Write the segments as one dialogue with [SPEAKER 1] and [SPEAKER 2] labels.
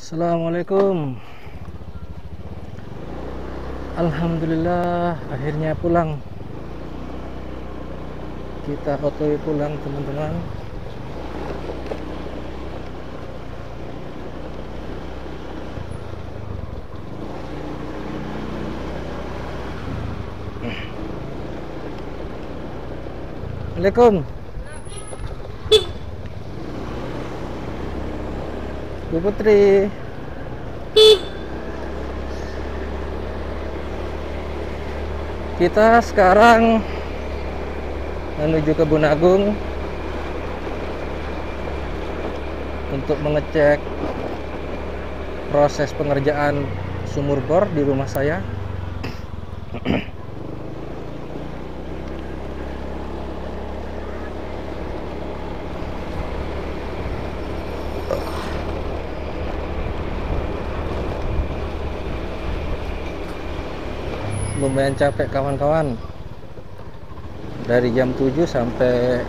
[SPEAKER 1] Assalamualaikum. Alhamdulillah akhirnya pulang. Kita OTW pulang, teman-teman. Assalamualaikum Bu Putri. Kita sekarang menuju Kebun Agung untuk mengecek proses pengerjaan sumur bor di rumah saya. Lumayan capek kawan-kawan, dari jam 7 sampai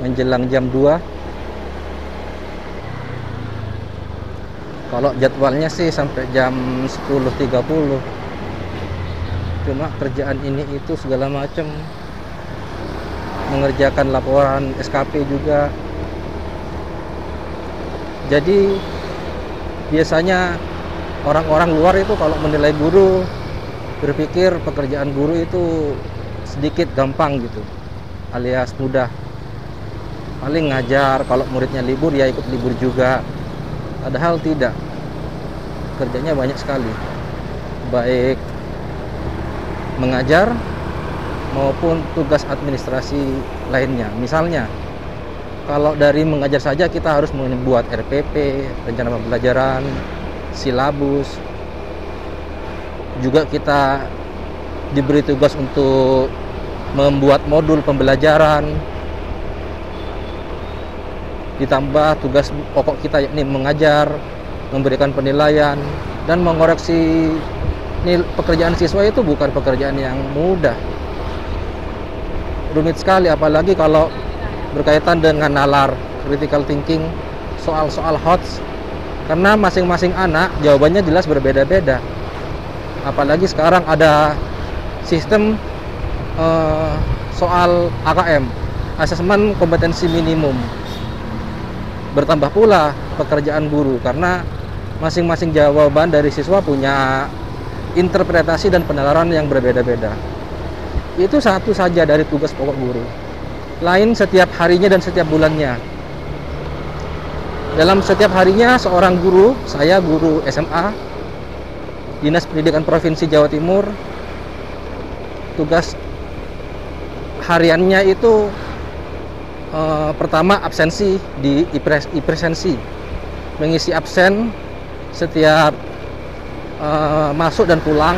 [SPEAKER 1] menjelang jam 2. Kalau jadwalnya sih sampai jam 10.30. Cuma kerjaan ini itu segala macam, mengerjakan laporan SKP juga. Jadi biasanya orang-orang luar itu kalau menilai guru berpikir pekerjaan guru itu sedikit gampang gitu, alias mudah. Paling ngajar, kalau muridnya libur ya ikut libur juga. Padahal tidak, kerjanya banyak sekali, baik mengajar maupun tugas administrasi lainnya. Misalnya kalau dari mengajar saja kita harus membuat RPP, rencana pembelajaran, silabus. Juga kita diberi tugas untuk membuat modul pembelajaran, ditambah tugas pokok kita yakni mengajar, memberikan penilaian, dan mengoreksi. Ini pekerjaan siswa itu bukan pekerjaan yang mudah, rumit sekali, apalagi kalau berkaitan dengan nalar, critical thinking, soal-soal HOTS, karena masing-masing anak jawabannya jelas berbeda-beda. Apalagi sekarang ada sistem soal AKM, asesmen kompetensi minimum. Bertambah pula pekerjaan guru, karena masing-masing jawaban dari siswa punya interpretasi dan penalaran yang berbeda-beda. Itu satu saja dari tugas pokok guru. Lain setiap harinya dan setiap bulannya. Dalam setiap harinya seorang guru, saya guru SMA Dinas Pendidikan Provinsi Jawa Timur, tugas hariannya itu pertama absensi di e-presensi, mengisi absen setiap masuk dan pulang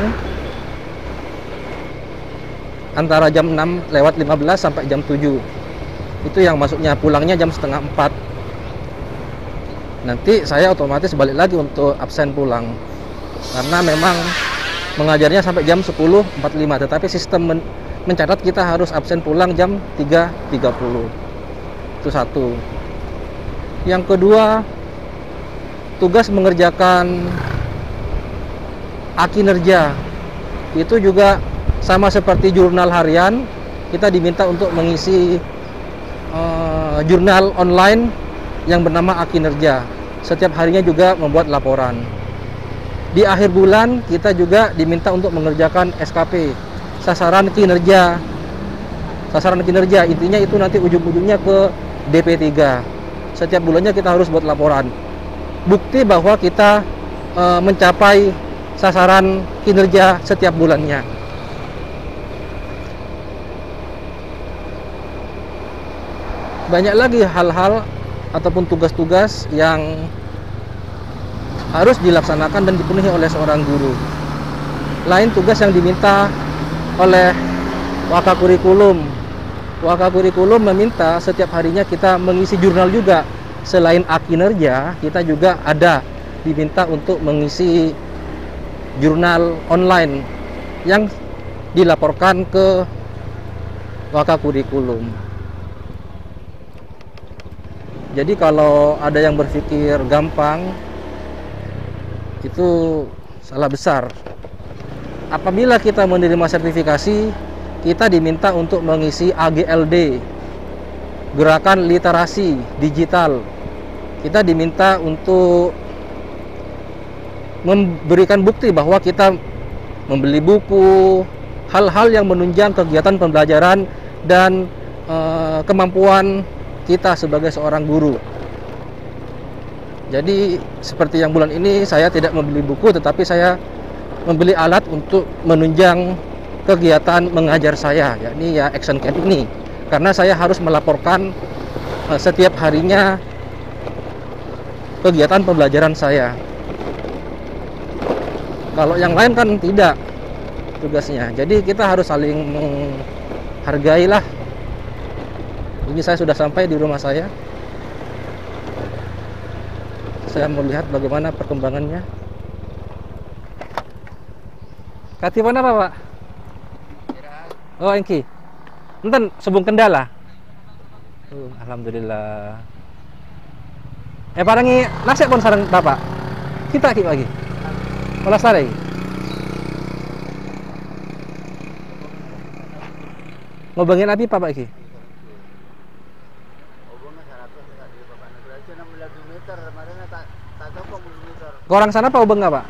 [SPEAKER 1] antara jam 6:15 sampai jam 7. Itu yang masuknya, pulangnya jam setengah 4. Nanti saya otomatis balik lagi untuk absen pulang, karena memang mengajarnya sampai jam 10.45, tetapi sistem mencatat kita harus absen pulang jam 3.30. Itu satu. Yang kedua, tugas mengerjakan kinerja. Itu juga sama seperti jurnal harian, kita diminta untuk mengisi jurnal online yang bernama kinerja. Setiap harinya juga membuat laporan. Di akhir bulan kita juga diminta untuk mengerjakan SKP, sasaran kinerja. Sasaran kinerja intinya itu nanti ujung-ujungnya ke DP3. Setiap bulannya kita harus buat laporan, bukti bahwa kita mencapai sasaran kinerja setiap bulannya. Banyak lagi hal-hal ataupun tugas-tugas yang harus dilaksanakan dan dipenuhi oleh seorang guru. Lain tugas yang diminta oleh Wakakurikulum. Wakakurikulum meminta setiap harinya kita mengisi jurnal juga. Selain kinerja, kita juga ada diminta untuk mengisi jurnal online yang dilaporkan ke Wakakurikulum. Jadi kalau ada yang berpikir gampang, Itu salah besar. Apabila kita menerima sertifikasi, kita diminta untuk mengisi AGLD, Gerakan Literasi Digital. Kita diminta untuk memberikan bukti bahwa kita membeli buku, hal-hal yang menunjang kegiatan pembelajaran dan kemampuan kita sebagai seorang guru. Jadi seperti yang bulan ini saya tidak membeli buku, tetapi saya membeli alat untuk menunjang kegiatan mengajar saya, yakni ya Action Camp ini. Karena saya harus melaporkan setiap harinya kegiatan pembelajaran saya. Kalau yang lain kan tidak tugasnya. Jadi kita harus saling menghargailah. Ini saya sudah sampai di rumah saya. Saya mau lihat bagaimana perkembangannya. Kati mana Pak? Oh, engki. Enten Subung Kendala. Alhamdulillah. Parangi nasi pun sarang Bapak. Kita ki lagi. Olah sare. Ngobangin api Bapak iki? Ke orang sana apa ubeng nggak Pak?